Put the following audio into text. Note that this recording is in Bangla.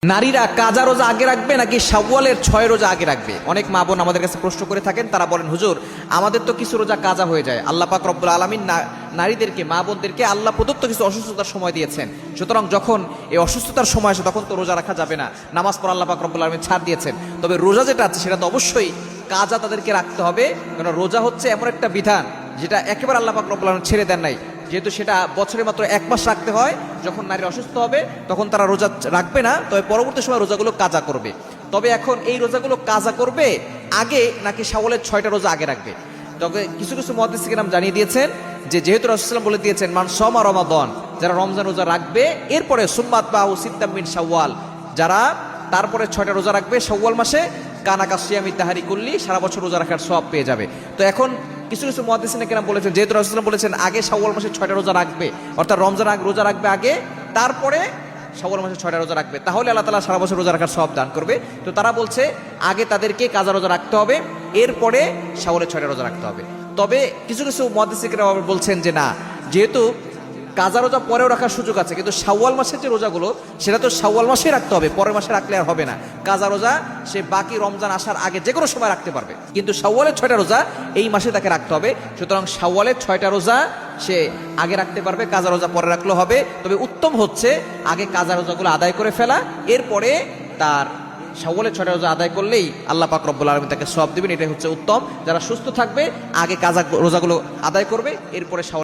নারীরা কাজা রোজা আগে রাখবে নাকি শাওয়ালের 6 রোজা আগে রাখবে? অনেক মা বোন আমাদের কাছে প্রশ্ন করে থাকেন। তারা বলেন, হুজুর আমাদের তো কিছু রোজা কাজা হয়ে যায়। আল্লাহ পাক রব্বুল আলামিন নারীদেরকে, মা বোনদেরকে আল্লাহ প্রদত্ত কিছু অসুস্থতার সময় দিয়েছেন। সুতরাং যখন এই অসুস্থতার সময় আসে তখন তো রোজা রাখা যাবে না, নামাজ পড়া আল্লাহ পাক রব্বুল আলামিন ছাড় দিয়েছেন। তবে রোজা যেটা আছে সেটা তো অবশ্যই কাজা তাদেরকে রাখতে হবে, কারণ রোজা হচ্ছে এমন একটা বিধান যেটা একেবারে আল্লাহ পাক রব্বুল আলামিন ছেড়ে দেন নাই। যেহেতু সেটা বছরে মাত্র 1 মাস রাখতে হয়, যখন নারী অসুস্থ হবে তখন তারা রোজা রাখবে না, তবে পরবর্তী সময় রোজাগুলো কাজা করবে। তবে এখন এই রোজাগুলো কাজা করবে আগে নাকি শাওয়ালের 6টা রোজা আগে রাখবে? তবে কিছু কিছু মুহাদ্দিস কিরাম জানিয়ে দিয়েছেন যে যেহেতু রাসূলুল্লাহ সাল্লাল্লাহু আলাইহি ওয়াসাল্লাম বলে দিয়েছেন মান সামা রমাদান, যারা রমজান রোজা রাখবে এরপরে সুম্মাত বাহু সিত্তাম মিন শাওয়াল, যারা তারপরে 6টা রোজা রাখবে শাওয়াল মাসে, কানাকা সিয়ামি তাহারি কুল্লি, সারা বছর রোজা রাখার সওয়াব পেয়ে যাবে। তো এখন কিছু কিছু মুহাদ্দিসিনে কেরাম বলেছেন যেহেতু রাসূলুল্লাহ সাল্লাল্লাহু আলাইহি ওয়াসাল্লাম বলেছেন আগে শাওয়াল মাসে 6টা রোজা রাখবে, অর্থাৎ রমজান রোজা রাখবে আগে, তারপরে শাওয়াল মাসে 6টা রোজা রাখবে, তাহলে আল্লাহ তাআলা সারা বছর রোজা রাখার সওয়াব দান করবে। তো তারা বলছে আগে তাদেরকে কাজা রোজা রাখতে হবে, এরপরে শাওয়ালের 6টা রোজা রাখতে হবে। তবে কিছু কিছু মুহাদ্দিসিনেরা আবার বলছেন যে না, যেহেতু কাজা রোজা পরেও রাখার সুযোগ আছে, কিন্তু শাওয়াল মাসের যে রোজাগুলো সেটা তো শাওয়াল মাসেই রাখতে হবে, পরের মাসে রাখলে আর হবে না। কাজা রোজা সে বাকি রমজান আসার আগে যে কোনো সময় রাখতে পারবে, কিন্তু শাওয়ালের 6টা রোজা এই মাসে তাকে রাখতে হবে। সুতরাং শাওয়ালের 6টা রোজা সে আগে রাখতে পারবে, কাজা রোজা পরে রাখলেও হবে। তবে উত্তম হচ্ছে আগে কাজা রোজাগুলো আদায় করে ফেলা, এরপরে তার শাওয়ালের 6টা রোজা আদায় করলেই আল্লাহ পাক রব্বুল আলামিন তাকে সওয়াব দিবেন। এটাই হচ্ছে উত্তম। যারা সুস্থ থাকবে আগে কাজা রোজাগুলো আদায় করবে, এরপরে শাওয়াল